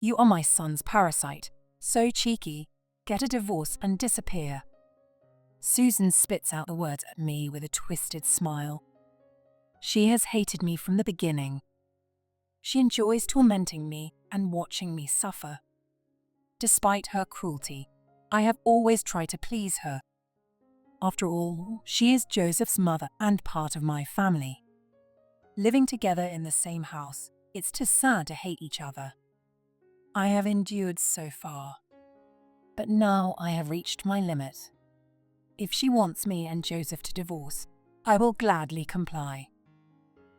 You are my son's parasite. So cheeky. Get a divorce and disappear. Susan spits out the words at me with a twisted smile. She has hated me from the beginning. She enjoys tormenting me and watching me suffer. Despite her cruelty, I have always tried to please her. After all, she is Joseph's mother and part of my family. Living together in the same house, it's too sad to hate each other. I have endured so far, but now I have reached my limit. If she wants me and Joseph to divorce, I will gladly comply.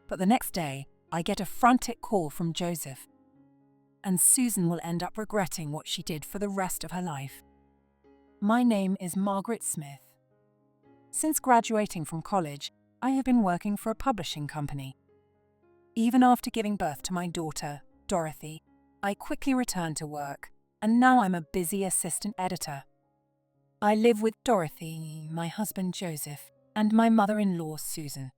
But the next day, I get a frantic call from Joseph, and Susan will end up regretting what she did for the rest of her life. My name is Margaret Smith. Since graduating from college, I have been working for a publishing company. Even after giving birth to my daughter, Dorothy, I quickly returned to work, and now I'm a busy assistant editor. I live with Dorothy, my husband Joseph, and my mother-in-law Susan.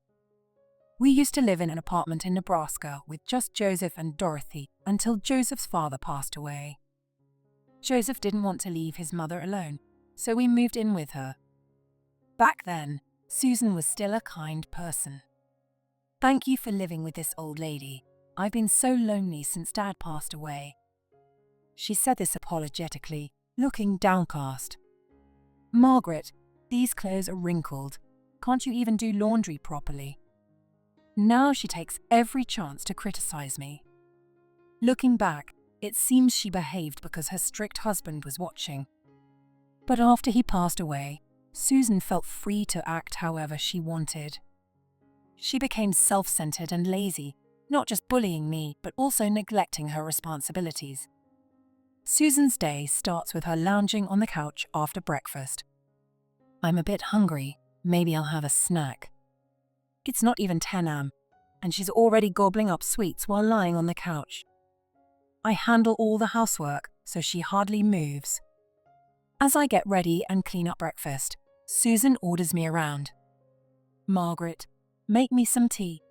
We used to live in an apartment in Nebraska with just Joseph and Dorothy until Joseph's father passed away. Joseph didn't want to leave his mother alone, so we moved in with her. Back then, Susan was still a kind person. Thank you for living with this old lady. I've been so lonely since Dad passed away. She said this apologetically, looking downcast. Margaret, these clothes are wrinkled. Can't you even do laundry properly? Now she takes every chance to criticize me. Looking back, it seems she behaved because her strict husband was watching. But after he passed away, Susan felt free to act however she wanted. She became self-centered and lazy, not just bullying me, but also neglecting her responsibilities. Susan's day starts with her lounging on the couch after breakfast. I'm a bit hungry, maybe I'll have a snack. It's not even 10 a.m., and she's already gobbling up sweets while lying on the couch. I handle all the housework, so she hardly moves. As I get ready and clean up breakfast, Susan orders me around. Margaret, make me some tea.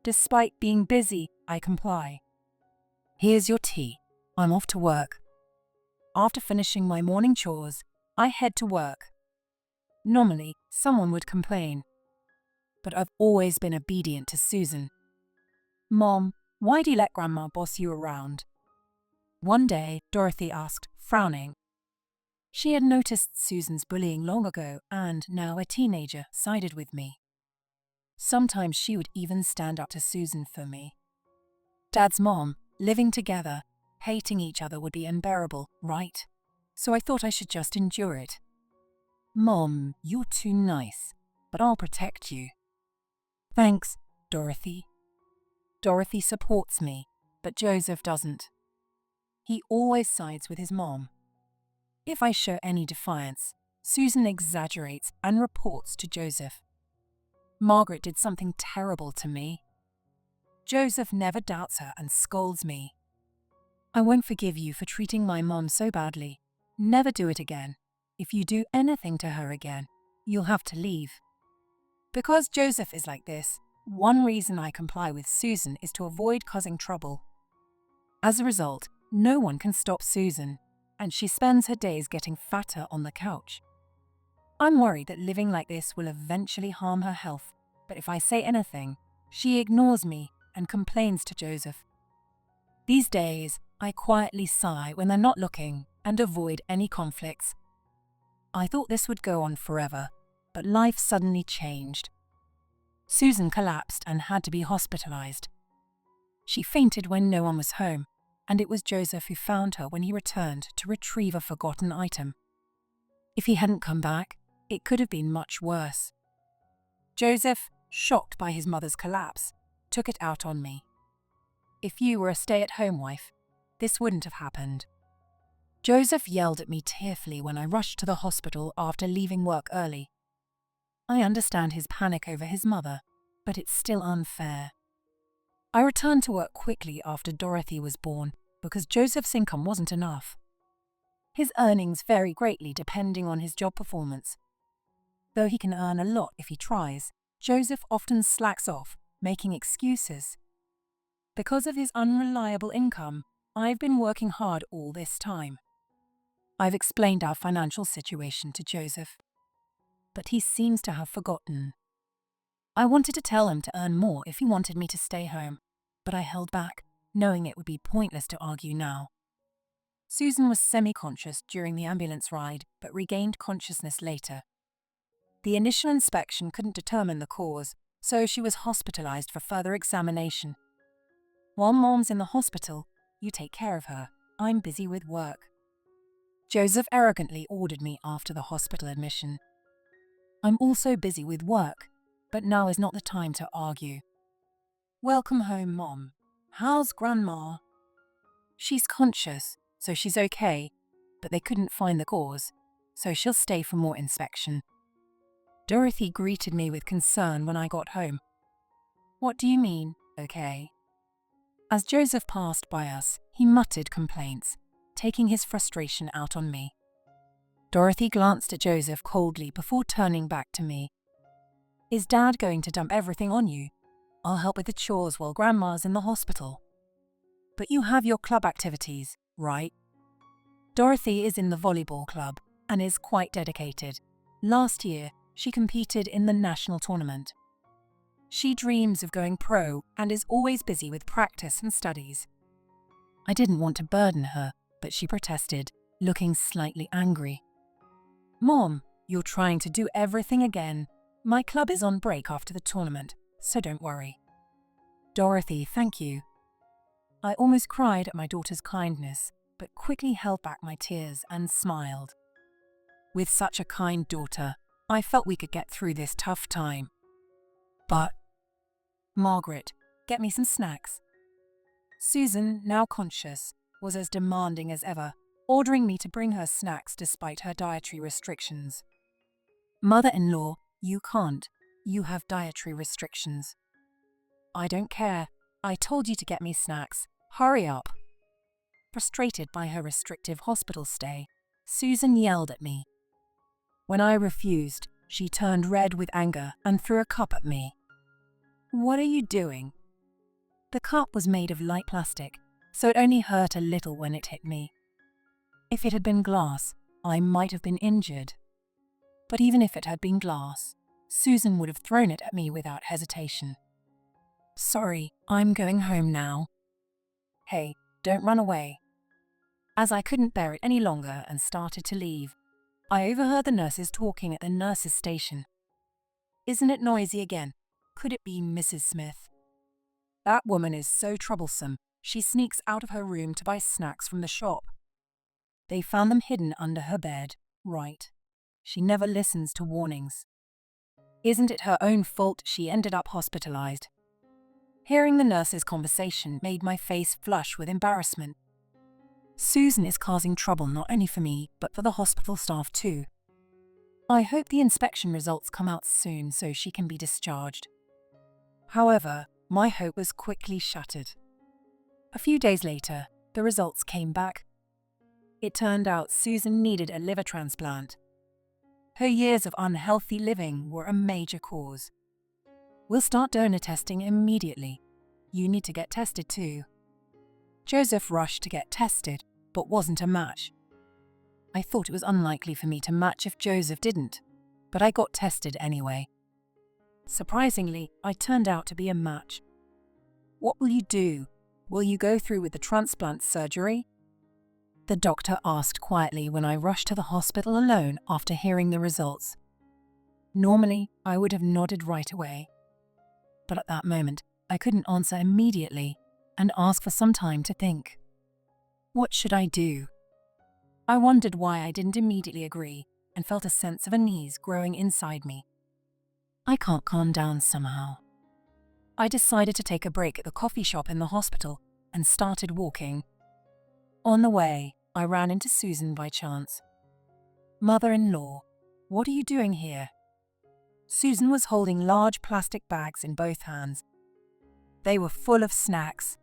Despite being busy, I comply. Here's your tea. I'm off to work. After finishing my morning chores, I head to work. Normally, someone would complain, but I've always been obedient to Susan. Mom, why do you let Grandma boss you around? One day, Dorothy asked, frowning. She had noticed Susan's bullying long ago and, now a teenager, sided with me. Sometimes she would even stand up to Susan for me. Dad's mom, living together, hating each other would be unbearable, right? So I thought I should just endure it. Mom, you're too nice, but I'll protect you. Thanks, Dorothy. Dorothy supports me, but Joseph doesn't. He always sides with his mom. If I show any defiance, Susan exaggerates and reports to Joseph. Margaret did something terrible to me. Joseph never doubts her and scolds me. I won't forgive you for treating my mom so badly. Never do it again. If you do anything to her again, you'll have to leave. Because Joseph is like this, one reason I comply with Susan is to avoid causing trouble. As a result, no one can stop Susan, and she spends her days getting fatter on the couch. I'm worried that living like this will eventually harm her health, but if I say anything, she ignores me and complains to Joseph. These days, I quietly sigh when they're not looking and avoid any conflicts. I thought this would go on forever, but life suddenly changed. Susan collapsed and had to be hospitalized. She fainted when no one was home, and it was Joseph who found her when he returned to retrieve a forgotten item. If he hadn't come back, it could have been much worse. Joseph, shocked by his mother's collapse, took it out on me. If you were a stay-at-home wife, this wouldn't have happened. Joseph yelled at me tearfully when I rushed to the hospital after leaving work early. I understand his panic over his mother, but it's still unfair. I returned to work quickly after Dorothy was born because Joseph's income wasn't enough. His earnings vary greatly depending on his job performance. Though he can earn a lot if he tries, Joseph often slacks off, making excuses. Because of his unreliable income, I've been working hard all this time. I've explained our financial situation to Joseph, but he seems to have forgotten. I wanted to tell him to earn more if he wanted me to stay home, but I held back, knowing it would be pointless to argue now. Susan was semi-conscious during the ambulance ride, but regained consciousness later. The initial inspection couldn't determine the cause, so she was hospitalized for further examination. While Mom's in the hospital, you take care of her. I'm busy with work. Joseph arrogantly ordered me after the hospital admission. I'm also busy with work, but now is not the time to argue. Welcome home, Mom. How's Grandma? She's conscious, so she's okay, but they couldn't find the cause, so she'll stay for more inspection. Dorothy greeted me with concern when I got home. What do you mean, okay? As Joseph passed by us, he muttered complaints, taking his frustration out on me. Dorothy glanced at Joseph coldly before turning back to me. Is Dad going to dump everything on you? I'll help with the chores while Grandma's in the hospital. But you have your club activities, right? Dorothy is in the volleyball club and is quite dedicated. Last year, she competed in the national tournament. She dreams of going pro and is always busy with practice and studies. I didn't want to burden her, but she protested, looking slightly angry. Mom, you're trying to do everything again. My club is on break after the tournament, so don't worry. Dorothy, thank you. I almost cried at my daughter's kindness, but quickly held back my tears and smiled. With such a kind daughter, I felt we could get through this tough time. But, Margaret, get me some snacks. Susan, now conscious, was as demanding as ever, ordering me to bring her snacks despite her dietary restrictions. Mother-in-law, you can't. You have dietary restrictions. I don't care. I told you to get me snacks. Hurry up. Frustrated by her restrictive hospital stay, Susan yelled at me. When I refused, she turned red with anger and threw a cup at me. What are you doing? The cup was made of light plastic, so it only hurt a little when it hit me. If it had been glass, I might have been injured. But even if it had been glass, Susan would have thrown it at me without hesitation. Sorry, I'm going home now. Hey, don't run away. As I couldn't bear it any longer and started to leave, I overheard the nurses talking at the nurses' station. Isn't it noisy again? Could it be Mrs. Smith? That woman is so troublesome. She sneaks out of her room to buy snacks from the shop. They found them hidden under her bed. Right. She never listens to warnings. Isn't it her own fault she ended up hospitalized? Hearing the nurses' conversation made my face flush with embarrassment. Susan is causing trouble not only for me, but for the hospital staff too. I hope the inspection results come out soon so she can be discharged. However, my hope was quickly shattered. A few days later, the results came back. It turned out Susan needed a liver transplant. Her years of unhealthy living were a major cause. We'll start donor testing immediately. You need to get tested too. Joseph rushed to get tested, but wasn't a match. I thought it was unlikely for me to match if Joseph didn't, but I got tested anyway. Surprisingly, I turned out to be a match. What will you do? Will you go through with the transplant surgery? The doctor asked quietly when I rushed to the hospital alone after hearing the results. Normally, I would have nodded right away. But at that moment, I couldn't answer immediately and asked for some time to think. What should I do? I wondered why I didn't immediately agree and felt a sense of unease growing inside me. I can't calm down somehow. I decided to take a break at the coffee shop in the hospital and started walking. On the way, I ran into Susan by chance. Mother-in-law, what are you doing here? Susan was holding large plastic bags in both hands. They were full of snacks.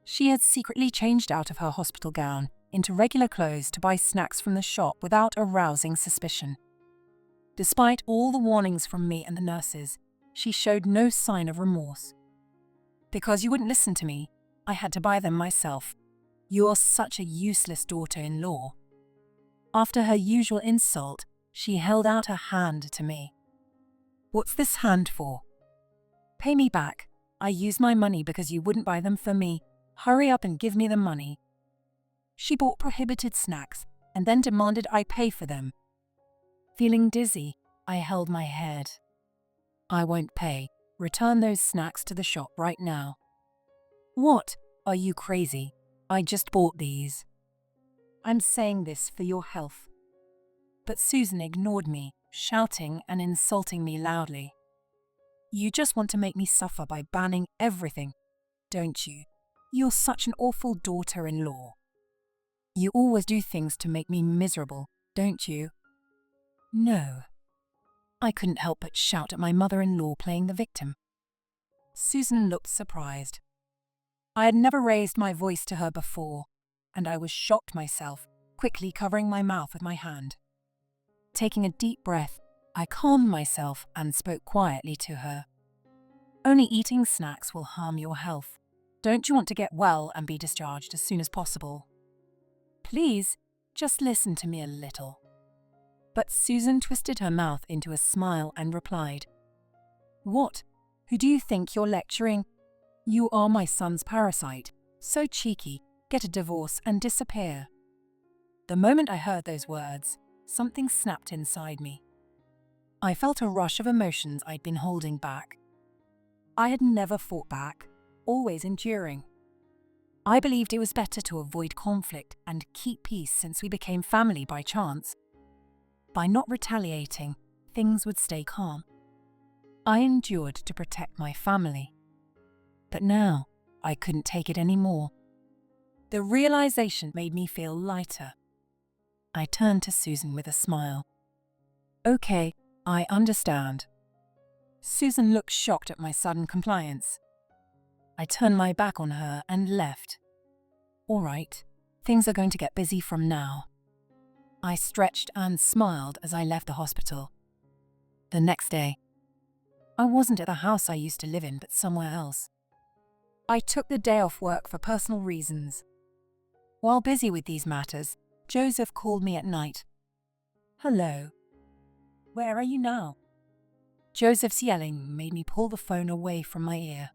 She had secretly changed out of her hospital gown into regular clothes to buy snacks from the shop without arousing suspicion. Despite all the warnings from me and the nurses, she showed no sign of remorse. Because you wouldn't listen to me, I had to buy them myself. You're such a useless daughter-in-law." After her usual insult, she held out her hand to me. "What's this hand for?" "Pay me back. I used my money because you wouldn't buy them for me. Hurry up and give me the money." She bought prohibited snacks and then demanded I pay for them. Feeling dizzy, I held my head. "I won't pay. Return those snacks to the shop right now." "What? Are you crazy? I just bought these." "I'm saying this for your health." But Susan ignored me, shouting and insulting me loudly. "You just want to make me suffer by banning everything, don't you? You're such an awful daughter-in-law. You always do things to make me miserable, don't you?" "No." I couldn't help but shout at my mother-in-law playing the victim. Susan looked surprised. I had never raised my voice to her before, and I was shocked myself, quickly covering my mouth with my hand. Taking a deep breath, I calmed myself and spoke quietly to her. "Only eating snacks will harm your health. Don't you want to get well and be discharged as soon as possible? Please, just listen to me a little." But Susan twisted her mouth into a smile and replied, "What? Who do you think you're lecturing? You are my son's parasite. So cheeky, get a divorce and disappear." The moment I heard those words, something snapped inside me. I felt a rush of emotions I'd been holding back. I had never fought back, always enduring. I believed it was better to avoid conflict and keep peace since we became family by chance. By not retaliating, things would stay calm. I endured to protect my family. But now, I couldn't take it anymore. The realization made me feel lighter. I turned to Susan with a smile. "Okay, I understand." Susan looked shocked at my sudden compliance. I turned my back on her and left. "All right, things are going to get busy from now." I stretched and smiled as I left the hospital. The next day, I wasn't at the house I used to live in, but somewhere else. I took the day off work for personal reasons. While busy with these matters, Joseph called me at night. "Hello. Where are you now?" Joseph's yelling made me pull the phone away from my ear.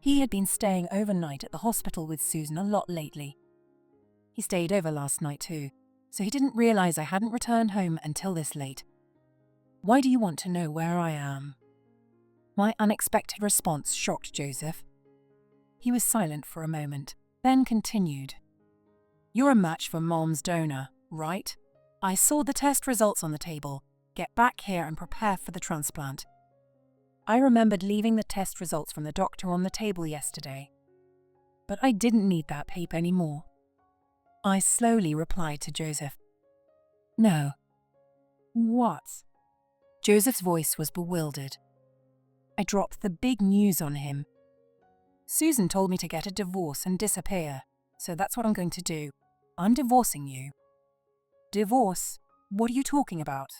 He had been staying overnight at the hospital with Susan a lot lately. He stayed over last night too, so he didn't realize I hadn't returned home until this late. "Why do you want to know where I am?" My unexpected response shocked Joseph. He was silent for a moment, then continued. "You're a match for Mom's donor, right? I saw the test results on the table. Get back here and prepare for the transplant." I remembered leaving the test results from the doctor on the table yesterday. But I didn't need that paper anymore. I slowly replied to Joseph. "No." "What?" Joseph's voice was bewildered. I dropped the big news on him. "Susan told me to get a divorce and disappear, so that's what I'm going to do. I'm divorcing you." "Divorce? What are you talking about?"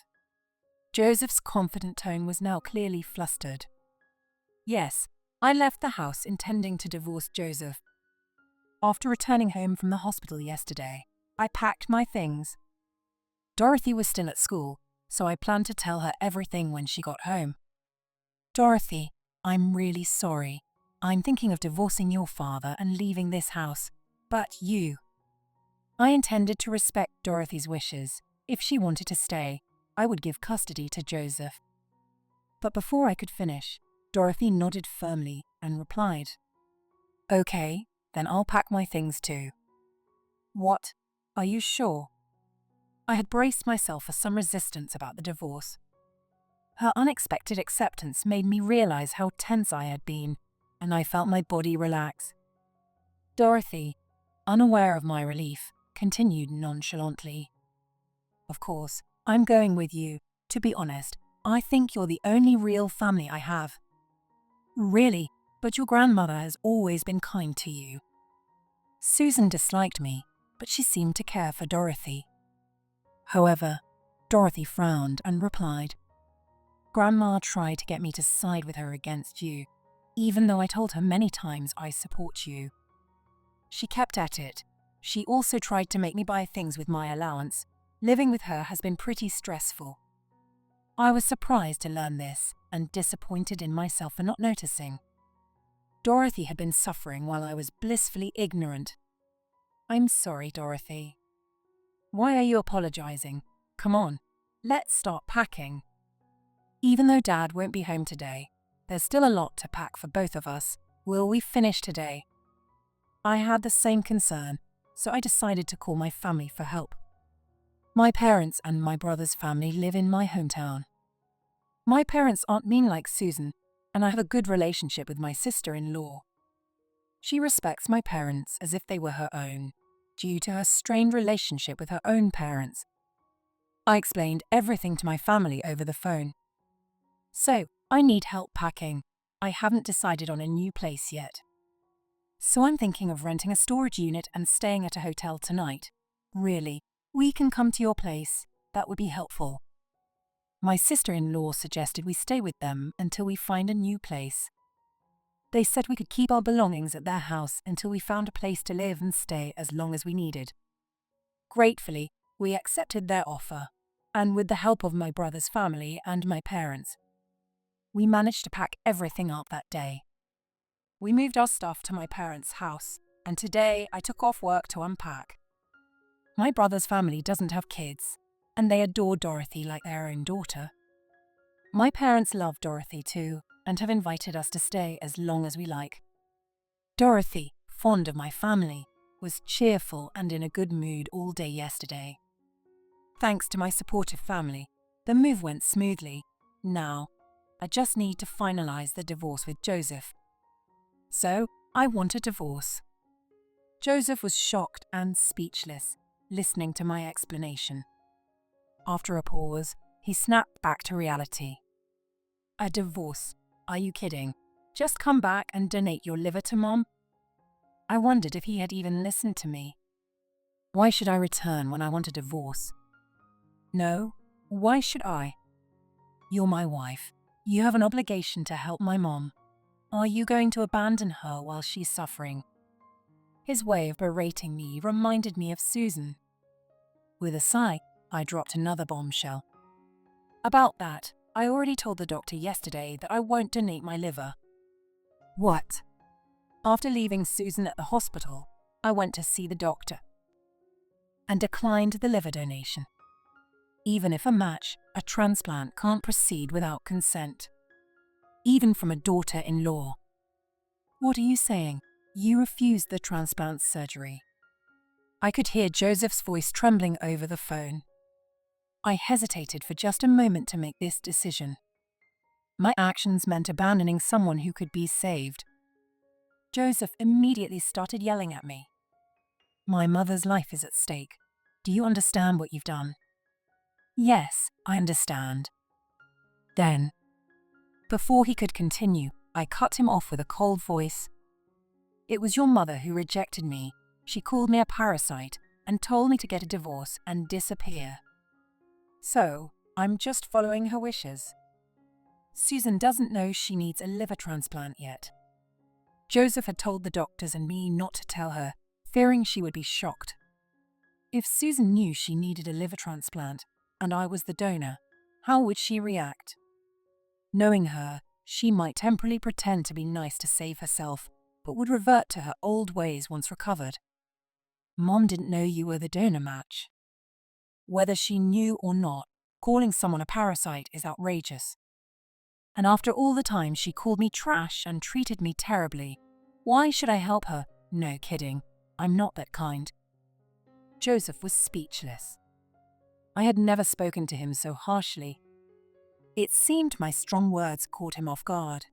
Joseph's confident tone was now clearly flustered. "Yes, I left the house intending to divorce Joseph. After returning home from the hospital yesterday, I packed my things. Dorothy was still at school, so I planned to tell her everything when she got home. Dorothy, I'm really sorry. I'm thinking of divorcing your father and leaving this house, but you." I intended to respect Dorothy's wishes. If she wanted to stay, I would give custody to Joseph. But before I could finish, Dorothy nodded firmly and replied, "Okay, then I'll pack my things too." "What? Are you sure?" I had braced myself for some resistance about the divorce. Her unexpected acceptance made me realize how tense I had been, and I felt my body relax. Dorothy, unaware of my relief, continued nonchalantly. "Of course, I'm going with you. To be honest, I think you're the only real family I have." "Really? But your grandmother has always been kind to you." Susan disliked me, but she seemed to care for Dorothy. However, Dorothy frowned and replied, "Grandma tried to get me to side with her against you, even though I told her many times I support you. She kept at it, She also tried to make me buy things with my allowance. Living with her has been pretty stressful. I was surprised to learn this and disappointed in myself for not noticing. Dorothy had been suffering while I was blissfully ignorant. I'm sorry, Dorothy. Why are you apologizing? Come on, let's start packing. Even though Dad won't be home today, there's still a lot to pack for both of us. Will we finish today? I had the same concern, so I decided to call my family for help. My parents and my brother's family live in my hometown. My parents aren't mean like Susan, and I have a good relationship with my sister-in-law. She respects my parents as if they were her own, due to her strained relationship with her own parents. I explained everything to my family over the phone. So, I need help packing. I haven't decided on a new place yet. So I'm thinking of renting a storage unit and staying at a hotel tonight. Really, we can come to your place. That would be helpful. My sister-in-law suggested we stay with them until we find a new place. They said we could keep our belongings at their house until we found a place to live and stay as long as we needed. Gratefully, we accepted their offer, and with the help of my brother's family and my parents, we managed to pack everything up that day. We moved our stuff to my parents' house, and today I took off work to unpack. My brother's family doesn't have kids, and they adore Dorothy like their own daughter. My parents love Dorothy too, and have invited us to stay as long as we like. Dorothy, fond of my family, was cheerful and in a good mood all day yesterday. Thanks to my supportive family, the move went smoothly. Now, I just need to finalize the divorce with Joseph. So, I want a divorce. Joseph was shocked and speechless, listening to my explanation. After a pause, he snapped back to reality. A divorce? Are you kidding? Just come back and donate your liver to Mom? I wondered if he had even listened to me. Why should I return when I want a divorce? No, why should I? You're my wife. You have an obligation to help my mom. Are you going to abandon her while she's suffering? His way of berating me reminded me of Susan. With a sigh, I dropped another bombshell. About that, I already told the doctor yesterday that I won't donate my liver. What? After leaving Susan at the hospital, I went to see the doctor and declined the liver donation. Even if a transplant can't proceed without consent. Even from a daughter-in-law. What are you saying? You refused the transplant surgery. I could hear Joseph's voice trembling over the phone. I hesitated for just a moment to make this decision. My actions meant abandoning someone who could be saved. Joseph immediately started yelling at me. My mother's life is at stake. Do you understand what you've done? Yes, I understand. Then, before he could continue, I cut him off with a cold voice. It was your mother who rejected me. She called me a parasite and told me to get a divorce and disappear. So, I'm just following her wishes. Susan doesn't know she needs a liver transplant yet. Joseph had told the doctors and me not to tell her, fearing she would be shocked. If Susan knew she needed a liver transplant, and I was the donor, how would she react? Knowing her, she might temporarily pretend to be nice to save herself, but would revert to her old ways once recovered. Mom didn't know you were the donor match. Whether she knew or not, calling someone a parasite is outrageous. And after all the time she called me trash and treated me terribly, why should I help her? No kidding, I'm not that kind. Joseph was speechless. I had never spoken to him so harshly. It seemed my strong words caught him off guard.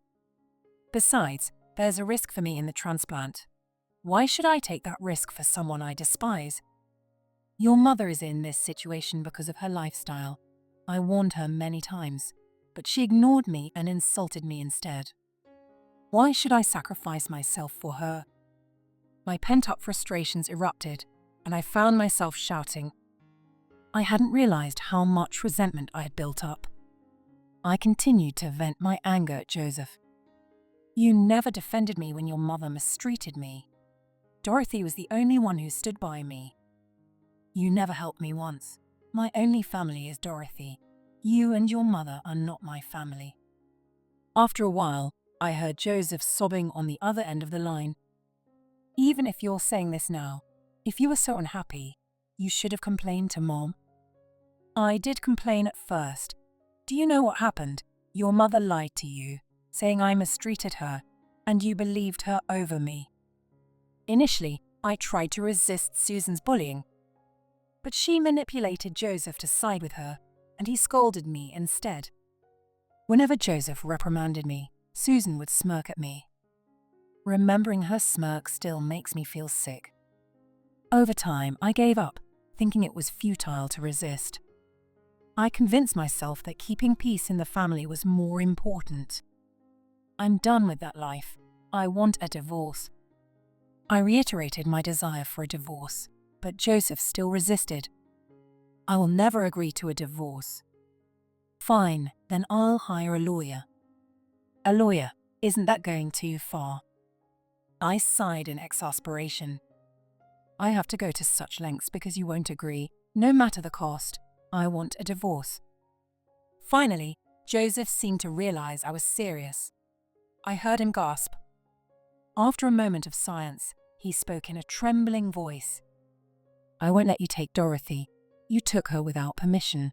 Besides, there's a risk for me in the transplant. Why should I take that risk for someone I despise? Your mother is in this situation because of her lifestyle. I warned her many times, but she ignored me and insulted me instead. Why should I sacrifice myself for her? My pent-up frustrations erupted, and I found myself shouting. I hadn't realized how much resentment I had built up. I continued to vent my anger at Joseph. You never defended me when your mother mistreated me. Dorothy was the only one who stood by me. You never helped me once. My only family is Dorothy. You and your mother are not my family. After a while, I heard Joseph sobbing on the other end of the line. Even if you're saying this now, if you were so unhappy, you should have complained to Mom. I did complain at first. Do you know what happened? Your mother lied to you, saying I mistreated her, and you believed her over me. Initially, I tried to resist Susan's bullying, but she manipulated Joseph to side with her, and he scolded me instead. Whenever Joseph reprimanded me, Susan would smirk at me. Remembering her smirk still makes me feel sick. Over time, I gave up, thinking it was futile to resist. I convinced myself that keeping peace in the family was more important. I'm done with that life. I want a divorce. I reiterated my desire for a divorce, but Joseph still resisted. I will never agree to a divorce. Fine, then I'll hire a lawyer. A lawyer, isn't that going too far? I sighed in exasperation. I have to go to such lengths because you won't agree, no matter the cost. I want a divorce. Finally, Joseph seemed to realize I was serious. I heard him gasp. After a moment of silence, he spoke in a trembling voice. I won't let you take Dorothy. You took her without permission.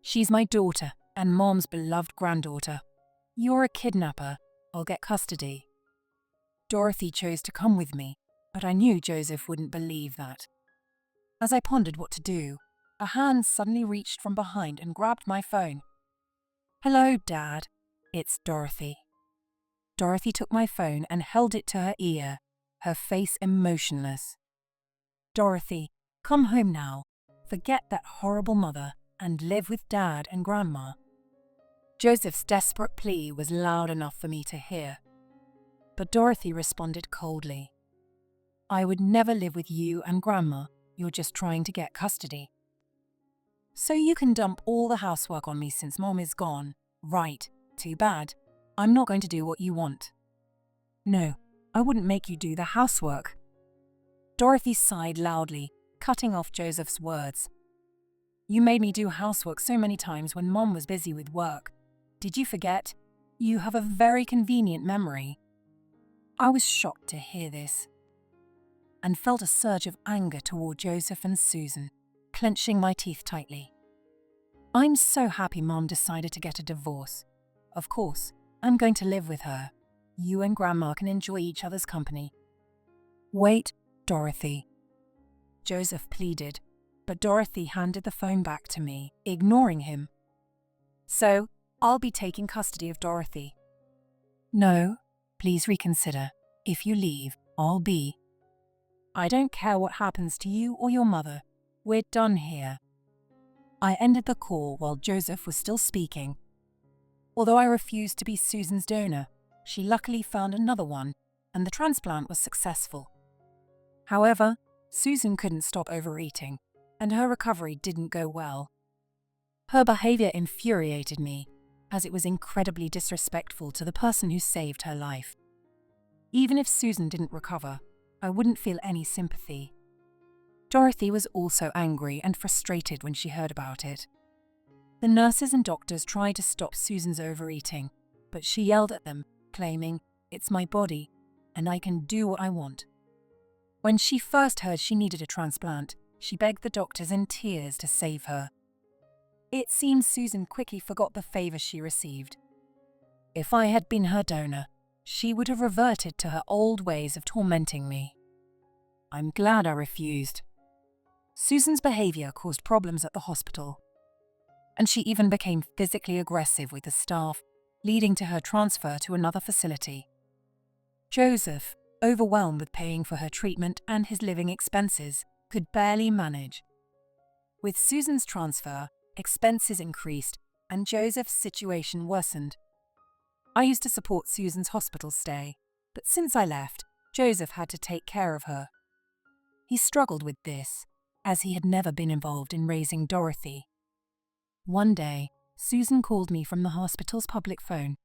She's my daughter and Mom's beloved granddaughter. You're a kidnapper. I'll get custody. Dorothy chose to come with me, but I knew Joseph wouldn't believe that. As I pondered what to do, a hand suddenly reached from behind and grabbed my phone. Hello, Dad. It's Dorothy. Dorothy took my phone and held it to her ear, her face emotionless. Dorothy, come home now. Forget that horrible mother and live with Dad and Grandma. Joseph's desperate plea was loud enough for me to hear. But Dorothy responded coldly. I would never live with you and Grandma. You're just trying to get custody. So you can dump all the housework on me since Mom is gone. Right, too bad. I'm not going to do what you want. No, I wouldn't make you do the housework. Dorothy sighed loudly, cutting off Joseph's words. You made me do housework so many times when Mom was busy with work. Did you forget? You have a very convenient memory. I was shocked to hear this, and felt a surge of anger toward Joseph and Susan, clenching my teeth tightly. I'm so happy Mom decided to get a divorce. Of course, I'm going to live with her. You and Grandma can enjoy each other's company. Wait, Dorothy. Joseph pleaded, but Dorothy handed the phone back to me, ignoring him. So, I'll be taking custody of Dorothy. No, please reconsider. If you leave, I'll be. I don't care what happens to you or your mother. We're done here. I ended the call while Joseph was still speaking. Although I refused to be Susan's donor, she luckily found another one, and the transplant was successful. However, Susan couldn't stop overeating, and her recovery didn't go well. Her behavior infuriated me, as it was incredibly disrespectful to the person who saved her life. Even if Susan didn't recover, I wouldn't feel any sympathy. Dorothy was also angry and frustrated when she heard about it. The nurses and doctors tried to stop Susan's overeating, but she yelled at them, claiming, "It's my body, and I can do what I want." When she first heard she needed a transplant, she begged the doctors in tears to save her. It seems Susan quickly forgot the favor she received. If I had been her donor, she would have reverted to her old ways of tormenting me. I'm glad I refused. Susan's behavior caused problems at the hospital, and she even became physically aggressive with the staff, leading to her transfer to another facility. Joseph, overwhelmed with paying for her treatment and his living expenses, could barely manage. With Susan's transfer, expenses increased and Joseph's situation worsened. I used to support Susan's hospital stay, but since I left, Joseph had to take care of her. He struggled with this, as he had never been involved in raising Dorothy. One day, Susan called me from the hospital's public phone.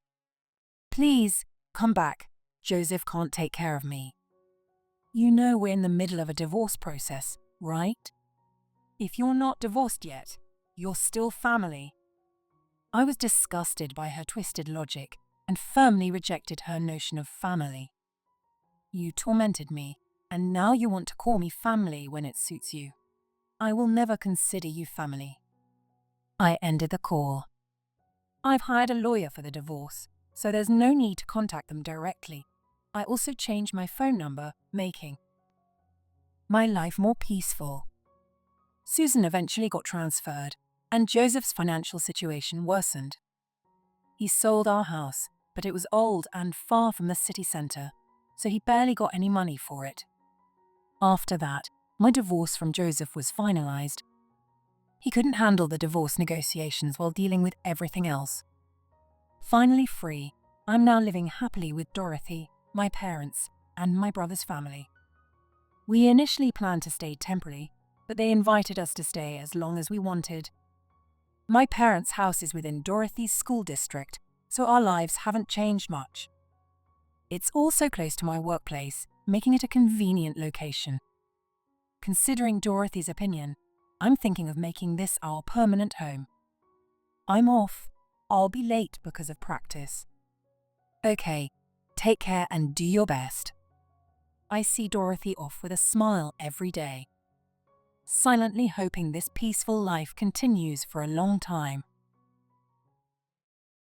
"Please, come back. Joseph can't take care of me." You know we're in the middle of a divorce process, right? If you're not divorced yet, you're still family. I was disgusted by her twisted logic and firmly rejected her notion of family. You tormented me, and now you want to call me family when it suits you. I will never consider you family. I ended the call. I've hired a lawyer for the divorce, so there's no need to contact them directly. I also changed my phone number, making my life more peaceful. Susan eventually got transferred, and Joseph's financial situation worsened. He sold our house, but it was old and far from the city centre, so he barely got any money for it. After that, my divorce from Joseph was finalised. He couldn't handle the divorce negotiations while dealing with everything else. Finally free, I'm now living happily with Dorothy, my parents, and my brother's family. We initially planned to stay temporarily, but they invited us to stay as long as we wanted. My parents' house is within Dorothy's school district, so our lives haven't changed much. It's also close to my workplace, making it a convenient location. Considering Dorothy's opinion, I'm thinking of making this our permanent home. I'm off. I'll be late because of practice. Okay, take care and do your best. I see Dorothy off with a smile every day, silently hoping this peaceful life continues for a long time.